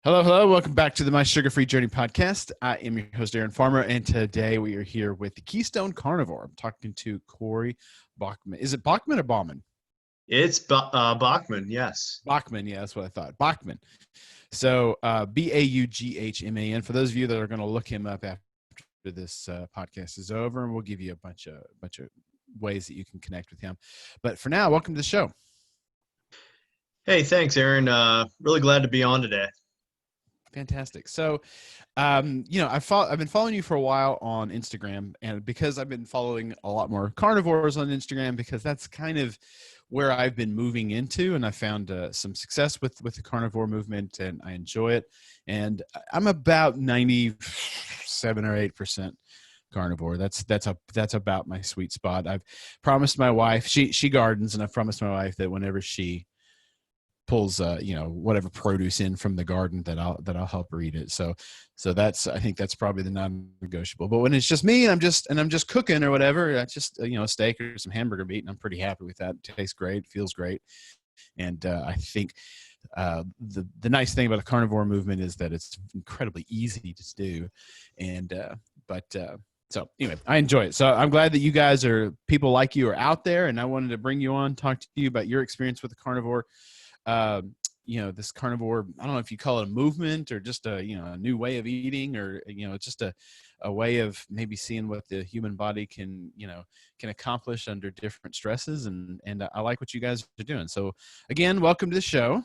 Hello, hello. Welcome back to the My Sugar Free Journey podcast. I am your host, Aaron Farmer, and today we are here with the Keystone Carnivore. I'm talking to Corey Baughman. Is it Baughman or Bauman? It's Bachman, yes. Baughman, yeah, that's what I thought. Baughman. So Baughman. For those of you that are going to look him up after this podcast is over, and we'll give you a bunch of ways that you can connect with him. But for now, welcome to the show. Hey, thanks, Aaron. Really glad to be on today. Fantastic. So, I've been following you for a while on Instagram, and because I've been following a lot more carnivores on Instagram, because that's kind of where I've been moving into, and I found some success with the carnivore movement, and I enjoy it. And I'm about 97 or 8% carnivore. That's about my sweet spot. I've promised my wife, she gardens, and I've promised my wife that whenever she pulls whatever produce in from the garden that I'll help her eat it. So I think that's probably the non-negotiable. But when it's just me and I'm just cooking or whatever, that's just a steak or some hamburger meat, and I'm pretty happy with that. It tastes great, feels great, and I think the nice thing about the carnivore movement is that it's incredibly easy to do, and so anyway, I enjoy it. So I'm glad that you guys people like you are out there, and I wanted to bring you on, talk to you about your experience with the carnivore. This carnivore, I don't know if you call it a movement or just a new way of eating, or it's just a way of maybe seeing what the human body can accomplish under different stresses, and I like what you guys are doing. So again, welcome to the show.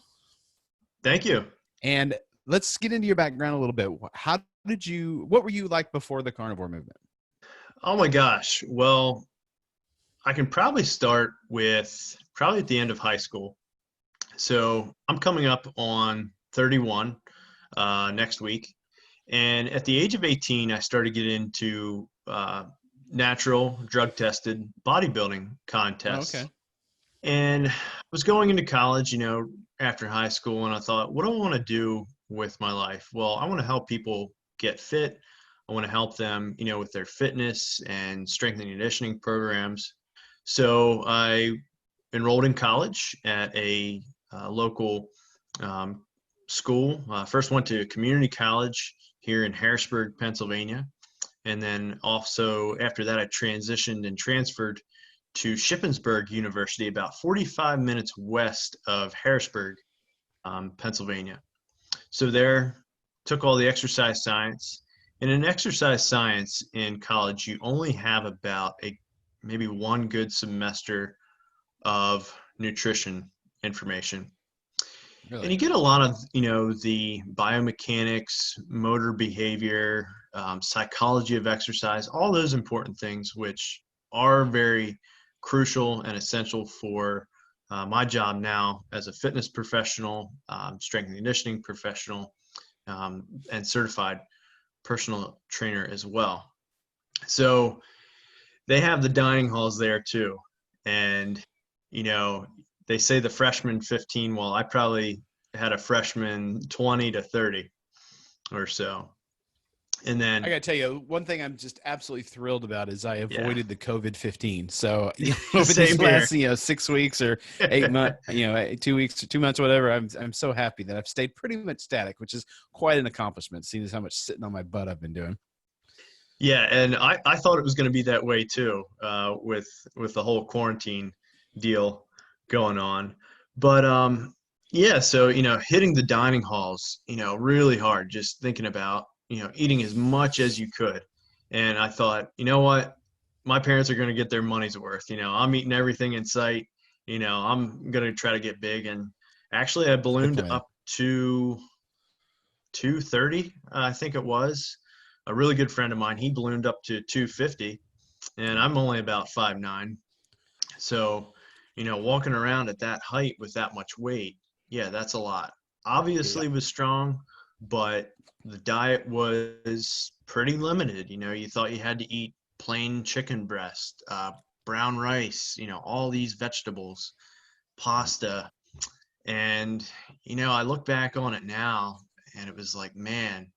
Thank you. And let's get into your background a little bit. What were you like before the carnivore movement? Oh my gosh. Well, I can probably start with at the end of high school. So I'm coming up on 31 next week. And at the age of 18, I started getting into natural drug-tested bodybuilding contests. Oh, okay. And I was going into college, after high school, and I thought, what do I want to do with my life? Well, I want to help people get fit. I want to help them, with their fitness and strength and conditioning programs. So I enrolled in college at a local school. First went to community college here in Harrisburg, Pennsylvania. And then also after that, I transitioned and transferred to Shippensburg University, about 45 minutes west of Harrisburg, Pennsylvania. So there, took all the exercise science. And in exercise science in college, you only have about maybe one good semester of nutrition information. Really? And you get a lot of, the biomechanics, motor behavior, psychology of exercise, all those important things, which are very crucial and essential for my job now as a fitness professional, strength and conditioning professional, and certified personal trainer as well. So they have the dining halls there too. And, they say the freshman 15. Well, I probably had a freshman 20 to 30 or so. And then I got to tell you, one thing I'm just absolutely thrilled about is I avoided the COVID-15. So over these last 6 weeks or 8 months, 2 weeks or 2 months, whatever, I'm so happy that I've stayed pretty much static, which is quite an accomplishment, seeing as how much sitting on my butt I've been doing. Yeah, and I thought it was going to be that way too, with the whole quarantine deal going on. But so hitting the dining halls, really hard, just thinking about eating as much as you could. And I thought, you know what, my parents are going to get their money's worth. I'm eating everything in sight. I'm going to try to get big. And actually, I ballooned up to 230, I think it was. A really good friend of mine, he ballooned up to 250, and I'm only about 5'9". So, walking around at that height with that much weight, yeah, that's a lot. Obviously was strong, but the diet was pretty limited. You thought you had to eat plain chicken breast, brown rice, all these vegetables, pasta. And, I look back on it now and it was like, man,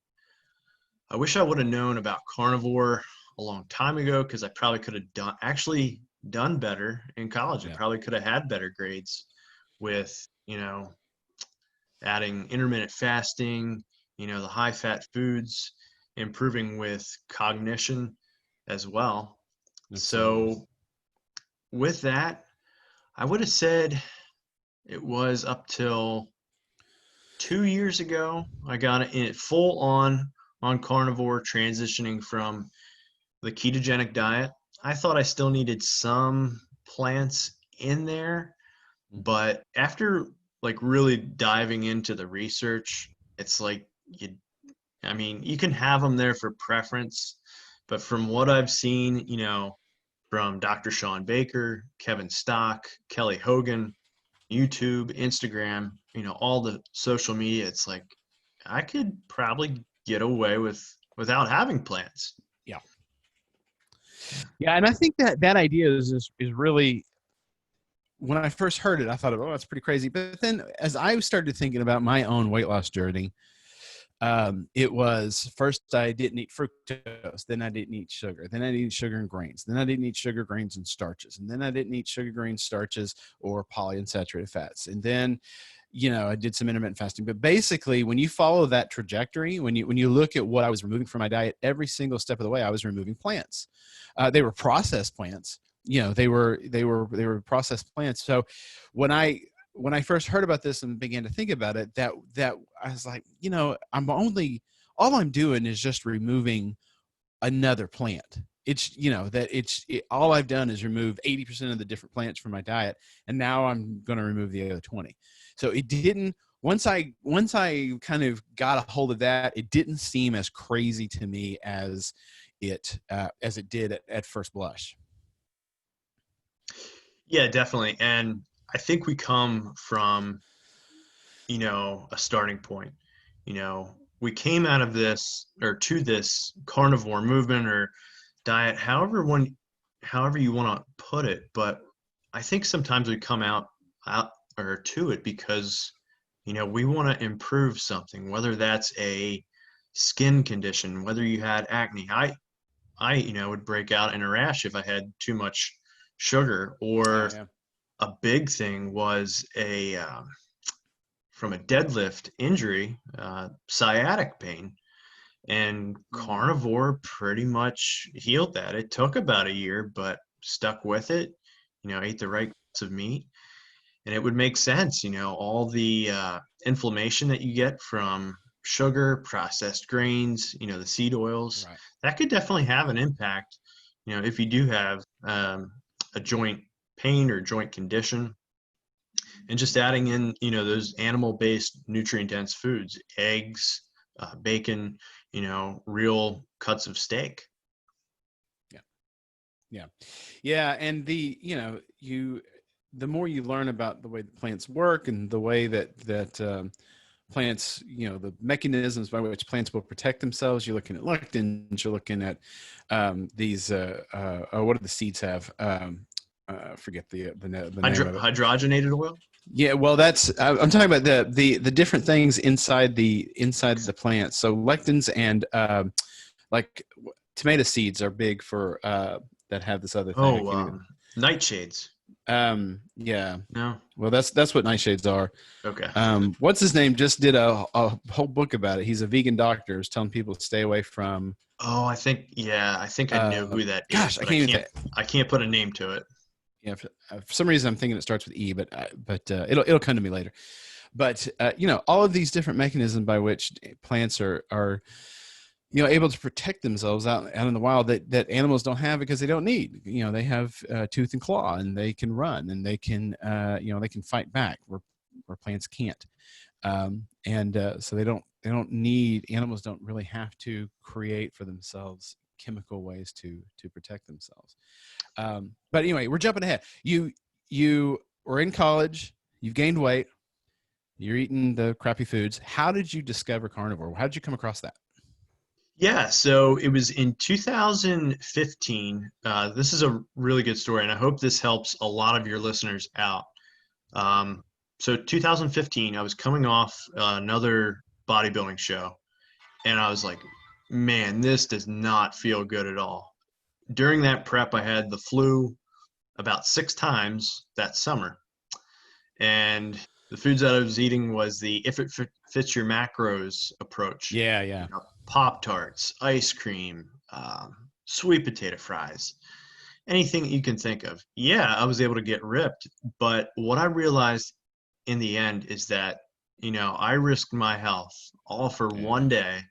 I wish I would have known about carnivore a long time ago, because I probably could have done better in college. I probably could have had better grades with, adding intermittent fasting, the high fat foods, improving with cognition as well. Absolutely. So with that, I would have said it was up till 2 years ago. I got it in full on carnivore, transitioning from the ketogenic diet. I thought I still needed some plants in there, Mhm. but after like really diving into the research, it's like I mean, you can have them there for preference, but from what I've seen, from Dr. Sean Baker, Kevin Stock, Kelly Hogan, YouTube, Instagram, all the social media, it's like I could probably get away without having plants. Yeah. Yeah, and I think that that idea is really, when I first heard it, I thought, oh, that's pretty crazy. But then as I started thinking about my own weight loss journey, it was first I didn't eat fructose, then I didn't eat sugar, then I didn't eat sugar and grains, then I didn't eat sugar, grains, and starches, and then I didn't eat sugar, grains, starches, or polyunsaturated fats, and then I did some intermittent fasting. But basically, when you follow that trajectory, when you look at what I was removing from my diet, every single step of the way, I was removing plants. They were processed plants. They were processed plants. So when I first heard about this and began to think about it, that I was like, all I'm doing is just removing another plant. It's all I've done is remove 80% of the different plants from my diet, and now I'm going to remove the other 20. So it didn't once I kind of got a hold of that, it didn't seem as crazy to me as it did at first blush. Yeah, definitely. And I think we come from, a starting point. We came out of this or to this carnivore movement or diet, however you want to put it. But I think sometimes we come out or to it because, we want to improve something, whether that's a skin condition, whether you had acne. I would break out in a rash if I had too much sugar, Oh or yeah. a big thing was a from a deadlift injury, sciatic pain, and Mm. carnivore pretty much healed that. It took about a year, but stuck with it. Ate the right cuts of meat, and it would make sense. All the inflammation that you get from sugar, processed grains, the seed oils, Right. that could definitely have an impact. If you do have a joint pain or joint condition, and just adding in those animal-based nutrient-dense foods, eggs, bacon, real cuts of steak. Yeah. Yeah. Yeah. And the more you learn about the way the plants work and the way that plants, the mechanisms by which plants will protect themselves, you're looking at lectins, you're looking at these, what do the seeds have? Forget the name of it. Hydrogenated oil. Yeah, well, I'm talking about the different things inside the plant. So lectins and like tomato seeds are big for that have this other thing. I Oh, can't even. nightshades. Yeah. No. Well, that's what nightshades are. Okay. What's his name? Just did a whole book about it. He's a vegan doctor. Is telling people to stay away from. Oh, I think I know who that is, Gosh, I but can't even say. I can't put a name to it. Yeah, for some reason I'm thinking it starts with E, but it'll come to me later. But all of these different mechanisms by which plants are able to protect themselves out in the wild that animals don't have because they don't need. They have tooth and claw, and they can run, and they can fight back where plants can't. And so they don't need. Animals don't really have to create for themselves chemical ways to protect themselves. But anyway, we're jumping ahead. You were in college. You've gained weight. You're eating the crappy foods. How did you discover carnivore? How did you come across that? Yeah, so it was in 2015. This is a really good story, and I hope this helps a lot of your listeners out. Um, so 2015, I was coming off another bodybuilding show, and I was like, man, this does not feel good at all. During that prep, I had the flu about 6 times that summer. And The foods that I was eating was the if it fits your macros approach. Yeah, yeah. Pop Tarts, ice cream, sweet potato fries, anything you can think of. Yeah, I was able to get ripped, but what I realized in the end is that, I risked my health all for Yeah. one day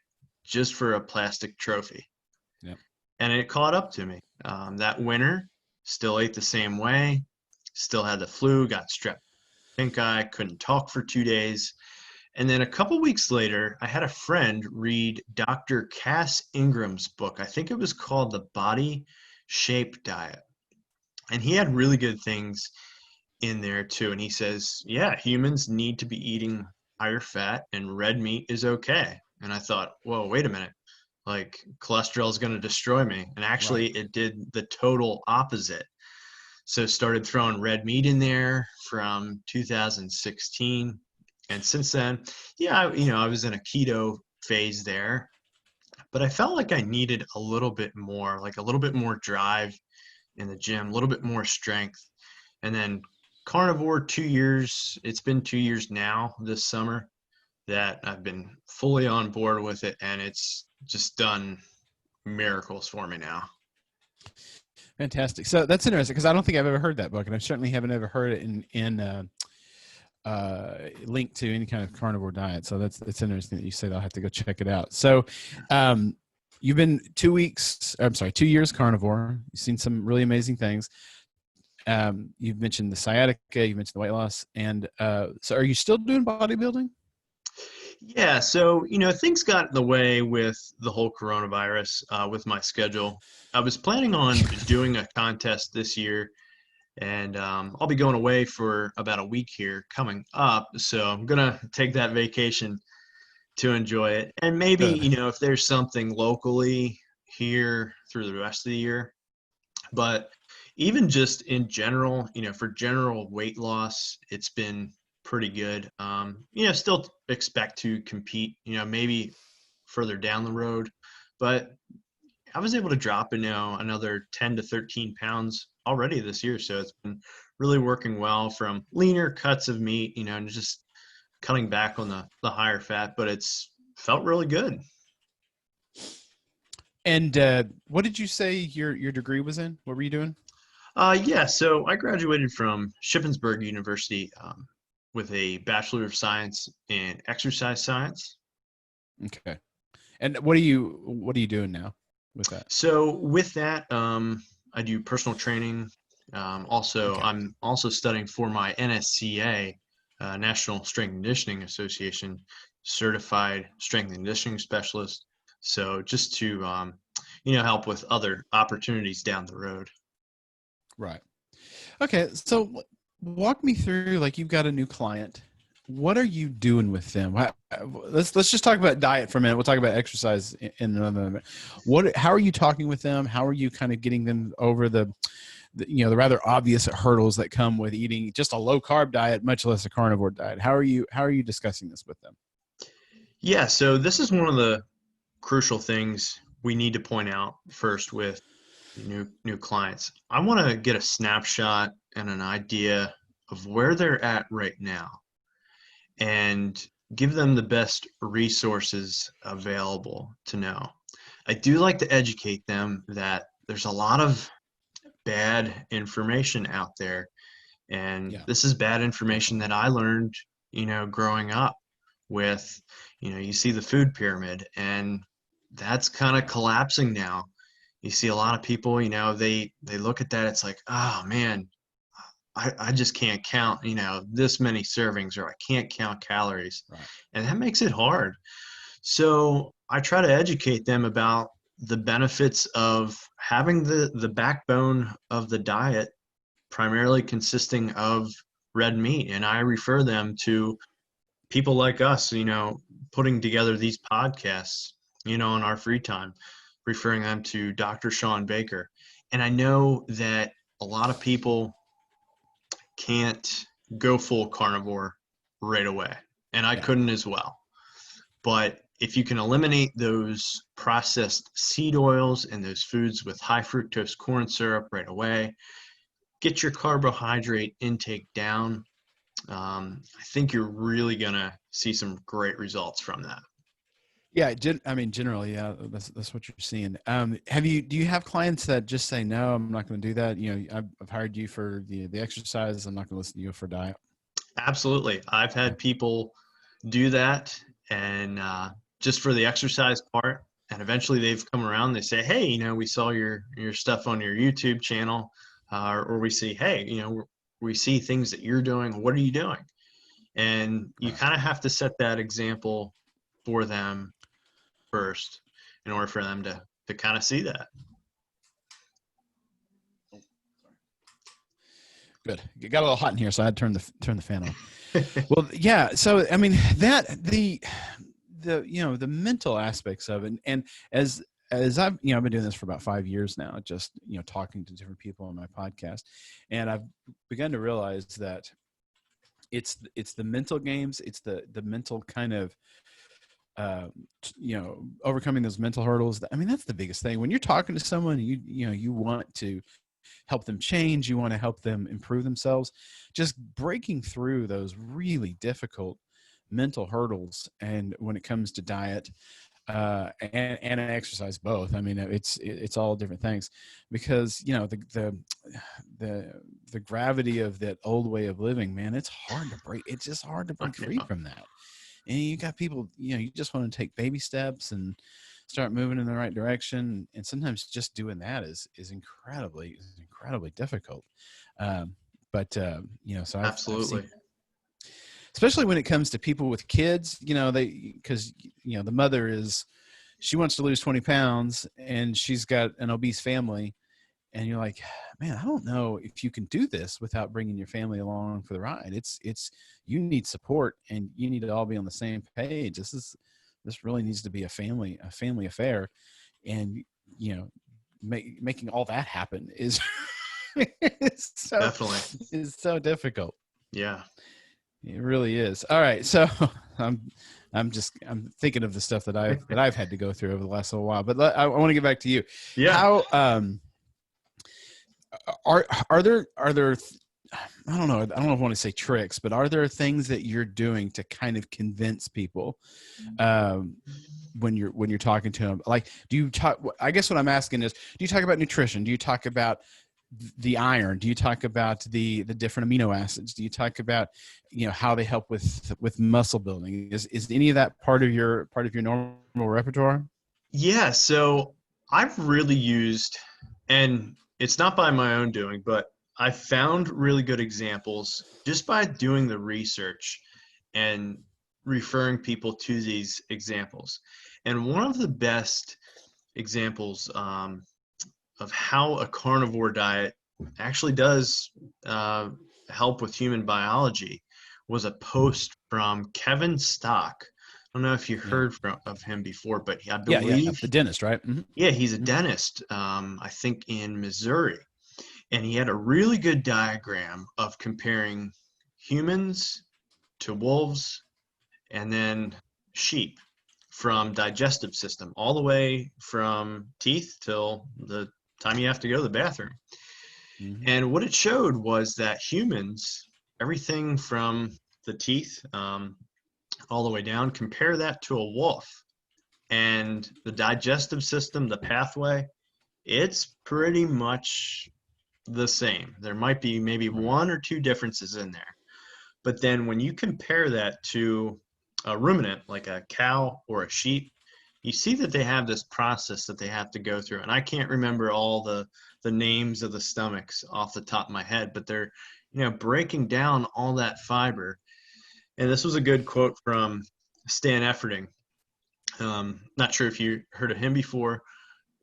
just for a plastic trophy. Yep. And it caught up to me. That winter, still ate the same way, still had the flu, got strep pink eye, couldn't talk for 2 days. And then a couple weeks later, I had a friend read Dr. Cass Ingram's book. I think it was called The Body Shape Diet. And he had really good things in there too. And he says, yeah, humans need to be eating higher fat and red meat is okay. And I thought, whoa, wait a minute. Like cholesterol is going to destroy me. And actually, Right. it did the total opposite. So started throwing red meat in there from 2016. And since then, yeah, I was in a keto phase there, but I felt like I needed a little bit more, like a little bit more drive in the gym, a little bit more strength. And then carnivore 2 years, it's been 2 years now this summer that I've been fully on board with it. And it's just done miracles for me now. Fantastic. So that's interesting because I don't think I've ever heard that book, and I certainly haven't ever heard it in linked to any kind of carnivore diet. So that's interesting that you said. I'll have to go check it out. So, you've been 2 weeks. I'm sorry, 2 years carnivore. You've seen some really amazing things. You've mentioned the sciatica. You mentioned the weight loss, and so are you still doing bodybuilding? Yeah, so things got in the way with the whole coronavirus, with my schedule. I was planning on doing a contest this year, and I'll be going away for about a week here coming up. So I'm gonna take that vacation to enjoy it, and maybe Good. if there's something locally here through the rest of the year. But even just in general, for general weight loss, it's been pretty good. Still expect to compete, maybe further down the road, but I was able to drop, another 10 to 13 pounds already this year. So it's been really working well from leaner cuts of meat, and just cutting back on the higher fat, but it's felt really good. And what did you say your degree was in? What were you doing? Yeah, so I graduated from Shippensburg University with a Bachelor of Science in Exercise Science. Okay. And what are you doing now with that? So with that, I do personal training. Also, Okay. I'm also studying for my NSCA, National Strength and Conditioning Association, certified strength and conditioning specialist. So just to help with other opportunities down the road. Right. Okay. So walk me through, like, you've got a new client. What are you doing with them? Let's just talk about diet for a minute. We'll talk about exercise in another minute. How are you talking with them? How are you kind of getting them over the rather obvious hurdles that come with eating just a low carb diet, much less a carnivore diet? How are you discussing this with them? Yeah, so this is one of the crucial things we need to point out first with new clients. I want to get a snapshot and an idea of where they're at right now and give them the best resources available to know. I do like to educate them that there's a lot of bad information out there, and Yeah. this is bad information that I learned, growing up with, you see the food pyramid, and that's kind of collapsing now. You see a lot of people, they look at that, it's like, oh man, I just can't count, this many servings, or I can't count calories. Right. And that makes it hard. So I try to educate them about the benefits of having the backbone of the diet primarily consisting of red meat. And I refer them to people like us, putting together these podcasts, in our free time, referring them to Dr. Sean Baker. And I know that a lot of people can't go full carnivore right away. And I Yeah. couldn't as well. But if you can eliminate those processed seed oils and those foods with high fructose corn syrup right away, get your carbohydrate intake down, I think you're really going to see some great results from that. Yeah, I mean, generally, yeah, that's what you're seeing. Do you have clients that just say, no, I'm not going to do that? You know, I've hired you for the exercise. I'm not going to listen to you for diet. Absolutely. I've Yeah. had people do that, and just for the exercise part. And eventually they've come around. They say, hey, we saw your stuff on your YouTube channel, or we see, hey, we see things that you're doing. What are you doing? And you Right. kind of have to set that example for them first in order for them to kind of see that. Good. It got a little hot in here, so I had to turn the fan on. Well, yeah. So I mean, that the mental aspects of it, and as I've been doing this for about 5 years now, just talking to different people on my podcast, and I've begun to realize that it's the mental games, it's the mental kind of overcoming those mental hurdles. I mean, that's the biggest thing when you're talking to someone. You want to help them change, you want to help them improve themselves, just breaking through those really difficult mental hurdles. And when it comes to diet and exercise, both, I mean, it's all different things, because the gravity of that old way of living, man, it's just hard to break free from that. And you got people, you just want to take baby steps and start moving in the right direction. And sometimes just doing that is incredibly difficult. So I've seen, Absolutely. especially when it comes to people with kids, because the mother she wants to lose 20 pounds and she's got an obese family. And you're like, man, I don't know if you can do this without bringing your family along for the ride. You need support, and you need to all be on the same page. This really needs to be a family affair. And, making all that happen is, is so, Definitely. is so difficult. Yeah. It really is. All right. So I'm thinking of the stuff that I've had to go through over the last little while, but I want to get back to you. Yeah. How, are there I don't know if I want to say tricks, but are there things that you're doing to kind of convince people when you're talking to them? Like, do you talk, I guess what I'm asking is, do you talk about nutrition? Do you talk about the iron? Do you talk about the different amino acids? Do you talk about how they help with muscle building? Is any of that part of your normal repertoire? Yeah. So I've really used, and it's not by my own doing, but I found really good examples just by doing the research and referring people to these examples. And one of the best examples of how a carnivore diet actually does uh, help with human biology was a post from Kevin Stock. I don't know if you Yeah. heard of him before, but I Yeah. believe, The dentist, right? Mm-hmm. yeah, he's a Mm-hmm. dentist, I think in Missouri. And he had a really good diagram of comparing humans to wolves and then sheep, from digestive system all the way from teeth till the time you have to go to the bathroom. Mm-hmm. And what it showed was that humans, everything from the teeth all the way down, compare that to a wolf. And the digestive system, the pathway, it's pretty much the same. There might be maybe Right. one or two differences in there. But then when you compare that to a ruminant, like a cow or a sheep, you see that they have this process that they have to go through. And I can't remember all the names of the stomachs off the top of my head, but they're, breaking down all that fiber. And this was a good quote from Stan Efferding. Not sure if you heard of him before.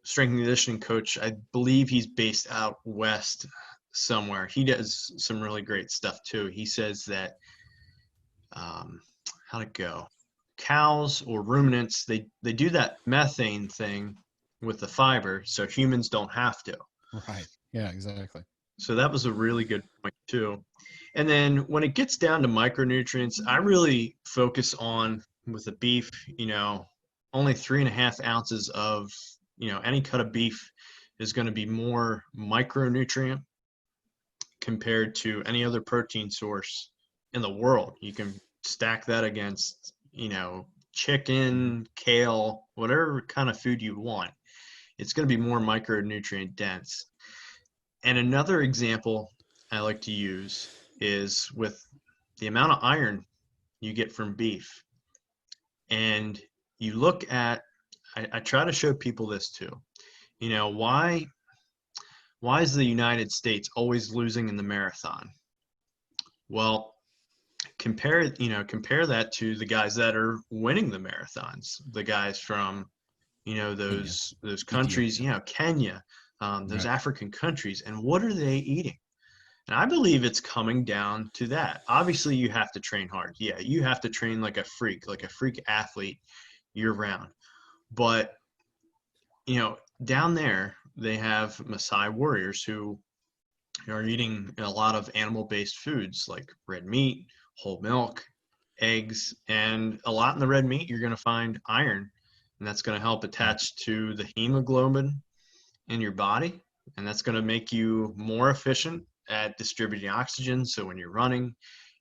Strength and conditioning coach. I believe he's based out west somewhere. He does some really great stuff too. He says that how'd it go? Cows or ruminants, they do that methane thing with the fiber, so humans don't have to. Right. Yeah, exactly. So that was a really good point too. And then when it gets down to micronutrients, I really focus on with the beef, only 3.5 ounces of, any cut of beef is going to be more micronutrient compared to any other protein source in the world. You can stack that against, chicken, kale, whatever kind of food you want. It's going to be more micronutrient dense. And another example I like to use is with the amount of iron you get from beef. And you look at, I try to show people this too. Why is the United States always losing in the marathon? Well, compare that to the guys that are winning the marathons, the guys from, Kenya, those countries, Ethiopia, Kenya, those right? African countries, and what are they eating? And I believe it's coming down to that. Obviously, you have to train hard. Yeah, you have to train like a freak athlete year round. But, down there, they have Maasai warriors who are eating a lot of animal-based foods like red meat, whole milk, eggs, and a lot in the red meat, you're going to find iron, and that's going to help Right. attach to the hemoglobin in your body, and that's going to make you more efficient at distributing oxygen. So when you're running,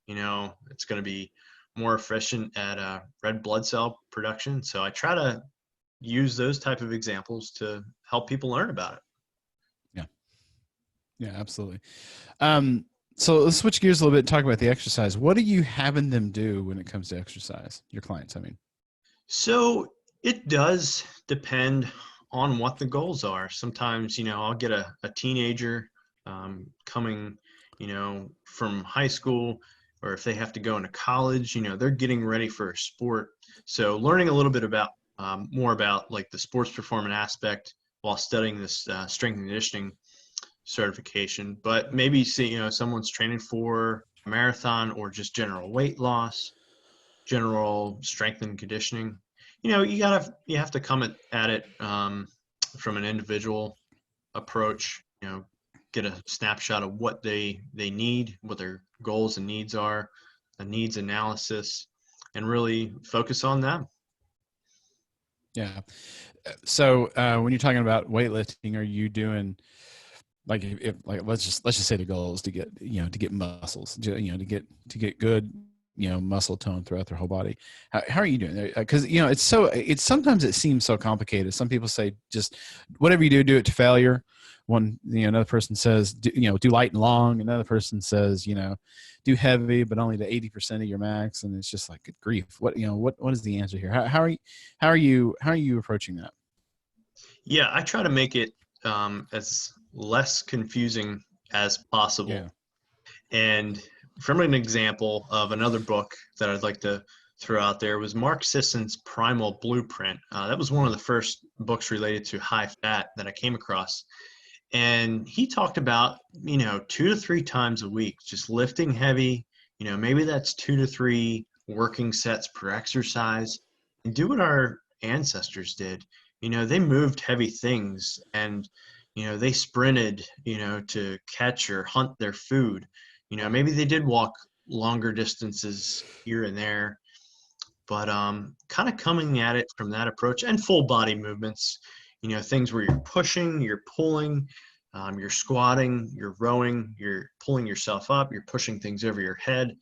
it's going to be more efficient at red blood cell production. So I try to use those type of examples to help people learn about it. Yeah. Yeah, absolutely. Um, so let's switch gears a little bit and talk about the exercise. What are you having them do when it comes to exercise? Your clients, I mean. So it does depend on what the goals are. Sometimes, I'll get a teenager coming, from high school, or if they have to go into college, they're getting ready for a sport. So learning a little bit about more about like the sports performance aspect while studying this strength and conditioning certification. But maybe see, someone's training for a marathon or just general weight loss, general strength and conditioning. You have to come at it from an individual approach. Get a snapshot of what they need, what their goals and needs are, a needs analysis, and really focus on them. Yeah. So when you're talking about weightlifting, are you doing like if like let's just say the goal is to get to get muscles, to get good muscle tone throughout their whole body. How are you doing? Because it's sometimes it seems so complicated. Some people say just whatever you do it to failure. One another person says do light and long. Another person says do heavy but only to 80% of your max. And it's just like good grief. What is the answer here? How are you approaching that? Yeah, I try to make it as less confusing as possible. Yeah. And from an example of another book that I'd like to throw out there was Mark Sisson's Primal Blueprint. That was one of the first books related to high fat that I came across. And he talked about, 2 to 3 times a week, just lifting heavy, maybe that's 2 to 3 working sets per exercise, and do what our ancestors did. They moved heavy things and, they sprinted, to catch or hunt their food. Maybe they did walk longer distances here and there, but kind of coming at it from that approach and full body movements, things where you're pushing, you're pulling, you're squatting, you're rowing, you're pulling yourself up, you're pushing things over your head.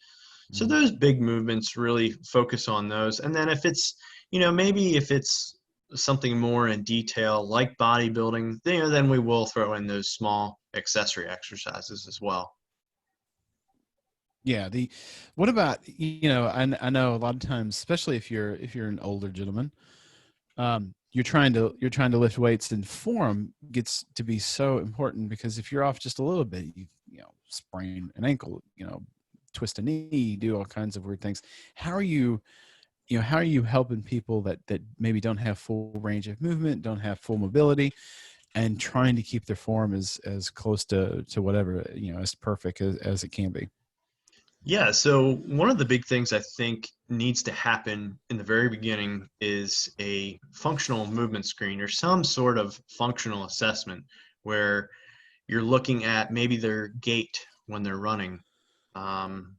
So Mhm. those big movements, really focus on those. And then if it's, maybe if it's something more in detail like bodybuilding, then we will throw in those small accessory exercises as well. Yeah. The what about I know a lot of times, especially if you're an older gentleman, you're trying to lift weights, and form gets to be so important because if you're off just a little bit, you sprain an ankle, twist a knee, do all kinds of weird things. How are you helping people that maybe don't have full range of movement, don't have full mobility, and trying to keep their form as close to whatever as perfect as it can be? Yeah, so one of the big things I think needs to happen in the very beginning is a functional movement screen or some sort of functional assessment where you're looking at maybe their gait when they're running, um,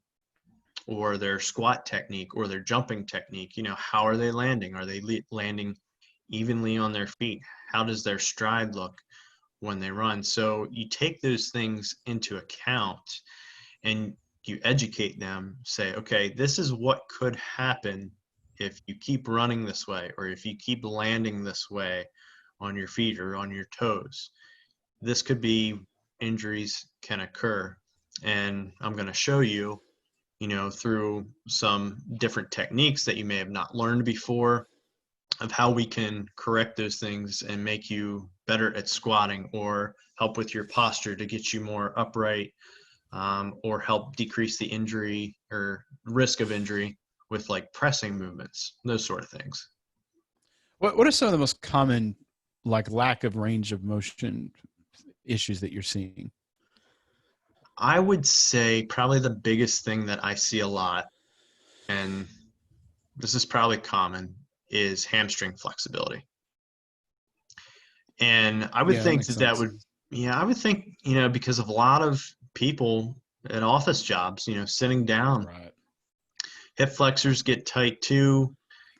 or their squat technique or their jumping technique. How are they landing? Are they landing evenly on their feet? How does their stride look when they run? So you take those things into account and you educate them, say, okay, this is what could happen if you keep running this way, or if you keep landing this way on your feet or on your toes. This could be injuries can occur. And I'm going to show you, through some different techniques that you may have not learned before, of how we can correct those things and make you better at squatting, or help with your posture to get you more upright, or help decrease the injury or risk of injury with like pressing movements, those sort of things. What are some of the most common, like, lack of range of motion issues that you're seeing? I would say probably the biggest thing that I see a lot, and this is probably common, is hamstring flexibility. And I would Yeah, that think makes that sense. would, yeah, I would think, because of a lot of people at office jobs, sitting down, Right. hip flexors get tight too,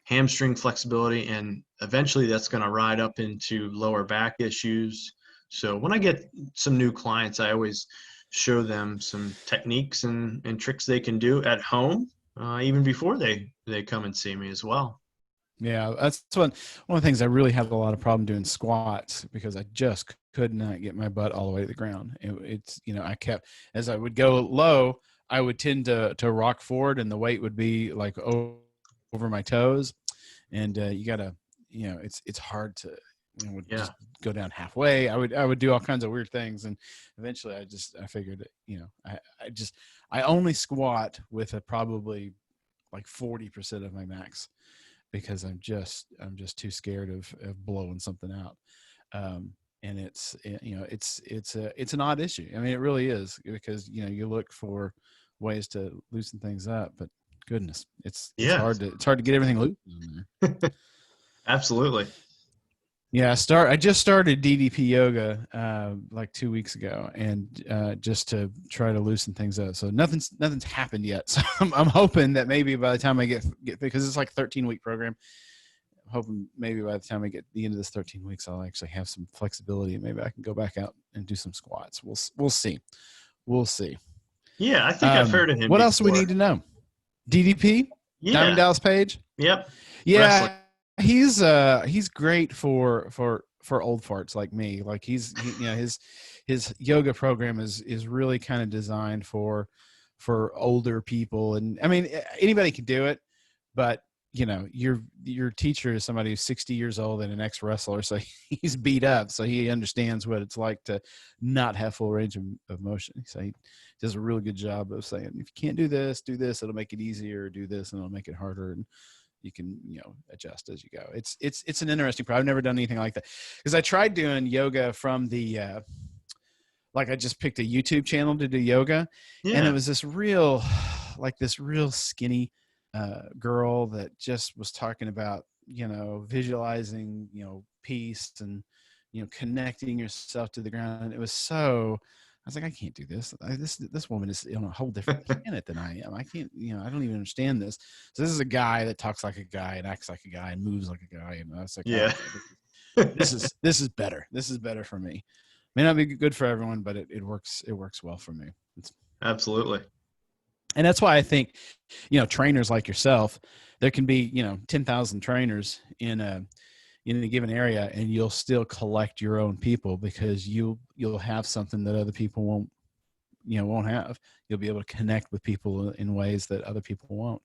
hamstring flexibility, and eventually that's going to ride up into lower back issues. So when I get some new clients, I always show them some techniques and tricks they can do at home, even before they come and see me as well. Yeah, that's one of the things I really had a lot of problem doing squats, because I just could not get my butt all the way to the ground. It's I kept, as I would go low, I would tend to rock forward, and the weight would be like over my toes, and you gotta, it's hard to Yeah. just go down halfway. I would do all kinds of weird things, and eventually I figured I only squat with probably like 40% of my max, because I'm just too scared of blowing something out. And it's an odd issue. I mean, it really is, because you look for ways to loosen things up, but goodness, it's Yeah. hard to get everything loose in there. Absolutely. Yeah, I just started DDP yoga like 2 weeks ago, and just to try to loosen things up. So nothing's happened yet. So I'm hoping that maybe by the time I get because it's like a 13-week program, I'm hoping maybe by the time I get the end of this 13 weeks, I'll actually have some flexibility, and maybe I can go back out and do some squats. We'll see. We'll see. Yeah, I think I've heard of him What else do we before. need to know? DDP, Diamond Yeah. Dallas Page. Yep. Wrestling. Yeah, he's great for old farts like me. Like his yoga program is really kind of designed for older people, and I mean anybody can do it, but your teacher is somebody who's 60 years old and an ex-wrestler, so he's beat up, so he understands what it's like to not have full range of motion. So he does a really good job of saying, if you can't do this, it'll make it easier. Do this and it'll make it harder, and you can adjust as you go. It's an interesting problem. I've never done anything like that, because I tried doing yoga from the like I just picked a YouTube channel to do yoga, and it Yeah. was this real skinny girl that just was talking about visualizing peace, and connecting yourself to the ground. And it was so, I was like, I can't do this. This woman is on a whole different planet than I am. I can't, I don't even understand this. So this is a guy that talks like a guy and acts like a guy and moves like a guy. And I was like, oh, Yeah. okay, this is better. This is better for me. May not be good for everyone, but it works. It works well for me. Absolutely. And that's why I think, trainers like yourself, there can be, 10,000 trainers in a given area, and you'll still collect your own people, because you'll have something that other people won't have. You'll be able to connect with people in ways that other people won't.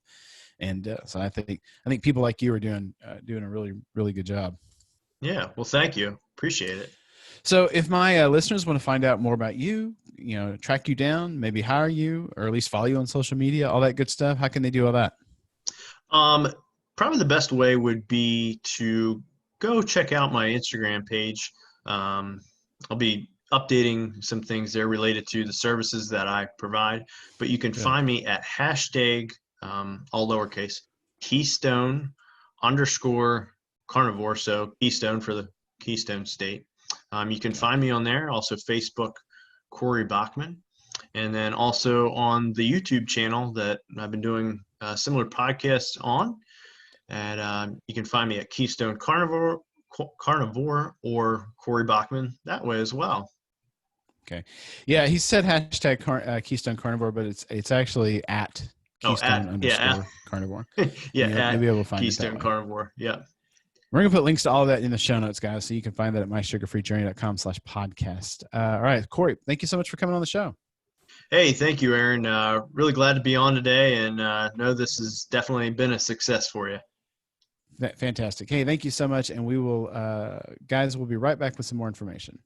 And so I think people like you are doing a really, really good job. Yeah. Well, thank you. Appreciate it. So if my listeners want to find out more about you, track you down, maybe hire you, or at least follow you on social media, all that good stuff, how can they do all that? Um, Probably the best way would be to go check out my Instagram page. I'll be updating some things there related to the services that I provide, but you can Good. find me at hashtag, all lowercase, Keystone _ Carnivore. So Keystone for the Keystone State. You can find me on there. Also Facebook, Corey Baughman. And then also on the YouTube channel that I've been doing similar podcasts on. And you can find me at Keystone Carnivore or Corey Baughman that way as well. Okay. Yeah, he said hashtag Keystone Carnivore, but it's actually at Oh, Keystone underscore Carnivore. yeah, You'll be at able to find it that Keystone way. Carnivore. Yeah. We're going to put links to all of that in the show notes, guys, so you can find that at mysugarfreejourney.com/podcast. All right, Corey, thank you so much for coming on the show. Hey, thank you, Aaron. Really glad to be on today, and know this has definitely been a success for you. Fantastic. Hey, thank you so much. And we will, guys, we'll be right back with some more information.